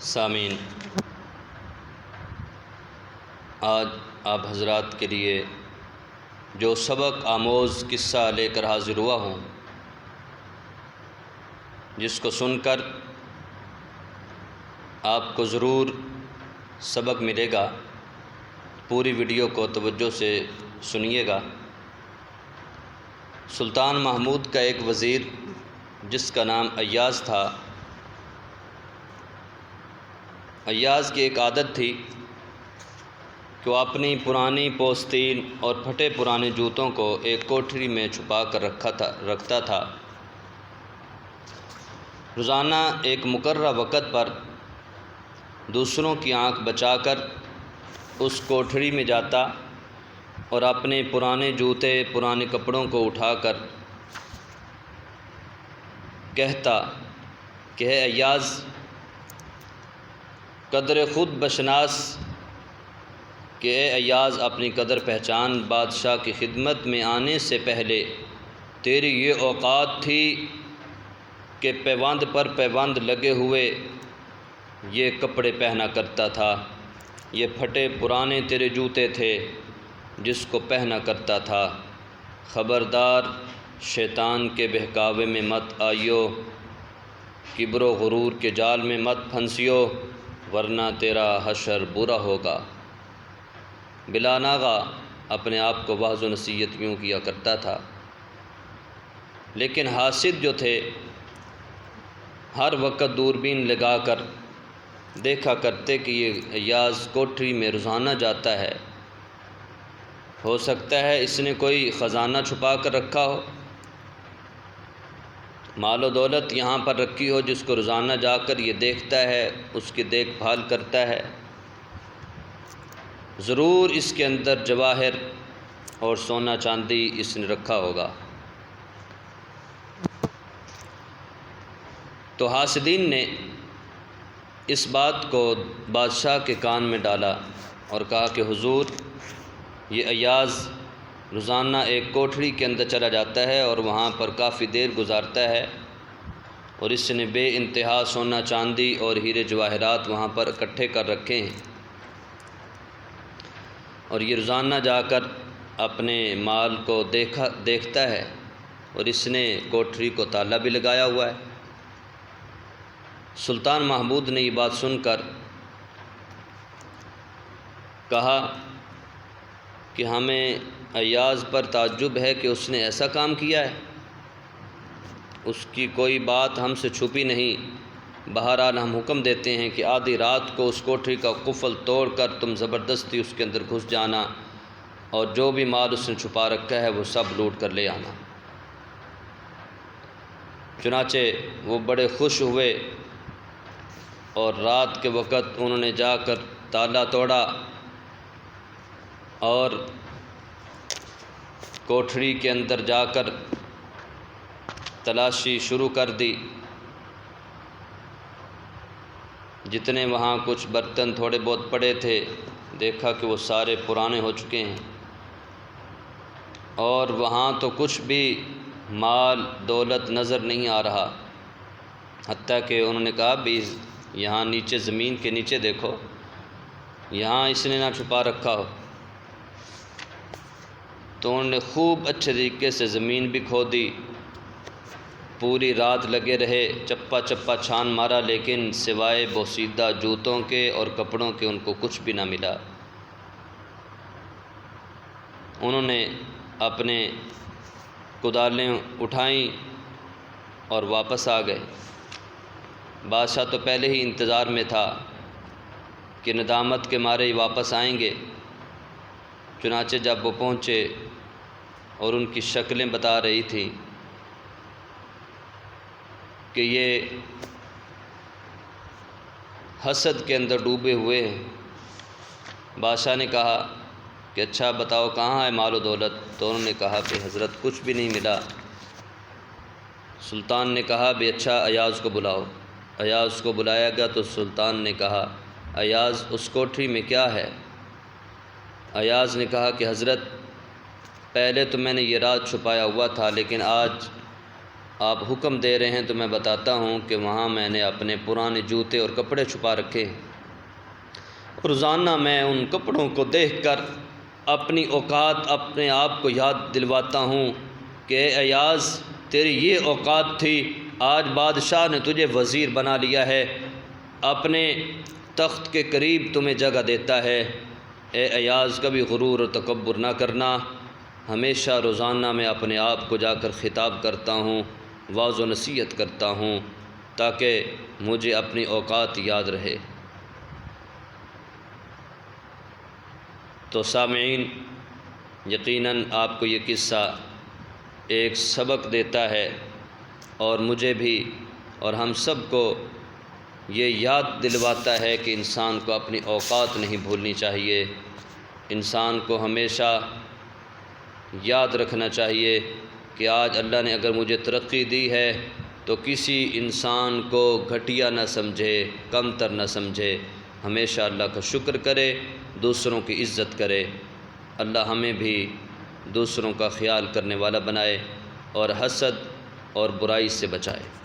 سامعین، آج آپ حضرات کے لیے جو سبق آموز قصہ لے کر حاضر ہوا ہوں، جس کو سن کر آپ کو ضرور سبق ملے گا، پوری ویڈیو کو توجہ سے سنیے گا۔ سلطان محمود کا ایک وزیر جس کا نام ایاز تھا، ایاز کی ایک عادت تھی کہ وہ اپنی پرانی پوستین اور پھٹے پرانے جوتوں کو ایک کوٹھری میں چھپا کر رکھتا تھا۔ روزانہ ایک مقررہ وقت پر دوسروں کی آنکھ بچا کر اس کوٹھری میں جاتا اور اپنے پرانے جوتے، پرانے کپڑوں کو اٹھا کر کہتا کہ اے ایاز، قدر خود بشناس، کہ اے ایاز اپنی قدر پہچان، بادشاہ کی خدمت میں آنے سے پہلے تیری یہ اوقات تھی کہ پیوند پر پیوند لگے ہوئے یہ کپڑے پہنا کرتا تھا، یہ پھٹے پرانے تیرے جوتے تھے جس کو پہنا کرتا تھا۔ خبردار، شیطان کے بہکاوے میں مت آئیو، کبر و غرور کے جال میں مت پھنسیو، ورنہ تیرا حشر برا ہوگا۔ بلا ناغہ اپنے آپ کو واعظ و نصیحت یوں کیا کرتا تھا، لیکن حاسد جو تھے ہر وقت دوربین لگا کر دیکھا کرتے کہ یہ ایاز کوٹھری میں روزانہ جاتا ہے، ہو سکتا ہے اس نے کوئی خزانہ چھپا کر رکھا ہو، مال و دولت یہاں پر رکھی ہو جس کو روزانہ جا کر یہ دیکھتا ہے، اس کی دیکھ بھال کرتا ہے، ضرور اس کے اندر جواہر اور سونا چاندی اس نے رکھا ہوگا۔ تو حاسدین نے اس بات کو بادشاہ کے کان میں ڈالا اور کہا کہ حضور، یہ ایاز روزانہ ایک کوٹھری کے اندر چلا جاتا ہے اور وہاں پر کافی دیر گزارتا ہے، اور اس نے بے انتہا سونا چاندی اور ہیرے جواہرات وہاں پر اکٹھے کر رکھے ہیں، اور یہ روزانہ جا کر اپنے مال کو دیکھتا ہے، اور اس نے کوٹھری کو تالا بھی لگایا ہوا ہے۔ سلطان محمود نے یہ بات سن کر کہا کہ ہمیں ایاز پر تعجب ہے کہ اس نے ایسا کام کیا ہے، اس کی کوئی بات ہم سے چھپی نہیں، بہرحال ہم حکم دیتے ہیں کہ آدھی رات کو اس کوٹھری کا قفل توڑ کر تم زبردستی اس کے اندر گھس جانا، اور جو بھی مال اس نے چھپا رکھا ہے وہ سب لوٹ کر لے آنا۔ چنانچہ وہ بڑے خوش ہوئے اور رات کے وقت انہوں نے جا کر تالا توڑا اور کوٹھری کے اندر جا کر تلاشی شروع کر دی۔ جتنے وہاں کچھ برتن تھوڑے بہت پڑے تھے، دیکھا کہ وہ سارے پرانے ہو چکے ہیں، اور وہاں تو کچھ بھی مال دولت نظر نہیں آ رہا، حتیٰ کہ انہوں نے کہا بھی یہاں نیچے زمین کے نیچے دیکھو، یہاں اس نے نہ چھپا رکھا ہو۔ تو انہوں نے خوب اچھے طریقے سے زمین بھی کھودی، پوری رات لگے رہے، چپا چپا چھان مارا، لیکن سوائے بوسیدہ جوتوں کے اور کپڑوں کے ان کو کچھ بھی نہ ملا۔ انہوں نے اپنے کدالیں اٹھائیں اور واپس آ گئے۔ بادشاہ تو پہلے ہی انتظار میں تھا کہ ندامت کے مارے ہی واپس آئیں گے، چنانچہ جب وہ پہنچے اور ان کی شکلیں بتا رہی تھیں کہ یہ حسد کے اندر ڈوبے ہوئے ہیں، بادشاہ نے کہا کہ اچھا بتاؤ کہاں ہے مال و دولت؟ تو انہوں نے کہا کہ حضرت کچھ بھی نہیں ملا۔ سلطان نے کہا بھی اچھا ایاز کو بلاؤ۔ ایاز کو بلایا گیا تو سلطان نے کہا ایاز اس کوٹھری میں کیا ہے؟ ایاز نے کہا کہ حضرت پہلے تو میں نے یہ راز چھپایا ہوا تھا، لیکن آج آپ حکم دے رہے ہیں تو میں بتاتا ہوں کہ وہاں میں نے اپنے پرانے جوتے اور کپڑے چھپا رکھے ہیں۔ روزانہ میں ان کپڑوں کو دیکھ کر اپنی اوقات اپنے آپ کو یاد دلواتا ہوں کہ اے ایاز تیری یہ اوقات تھی، آج بادشاہ نے تجھے وزیر بنا لیا ہے، اپنے تخت کے قریب تمہیں جگہ دیتا ہے۔ اے ایاز کبھی غرور و تکبر نہ کرنا۔ ہمیشہ روزانہ میں اپنے آپ کو جا کر خطاب کرتا ہوں، واعظ و نصیحت کرتا ہوں تاکہ مجھے اپنی اوقات یاد رہے۔ تو سامعین، یقیناً آپ کو یہ قصہ ایک سبق دیتا ہے اور مجھے بھی اور ہم سب کو یہ یاد دلواتا ہے کہ انسان کو اپنی اوقات نہیں بھولنی چاہیے۔ انسان کو ہمیشہ یاد رکھنا چاہیے کہ آج اللہ نے اگر مجھے ترقی دی ہے تو کسی انسان کو گھٹیا نہ سمجھے، کم تر نہ سمجھے، ہمیشہ اللہ کا شکر کرے، دوسروں کی عزت کرے۔ اللہ ہمیں بھی دوسروں کا خیال کرنے والا بنائے اور حسد اور برائی سے بچائے۔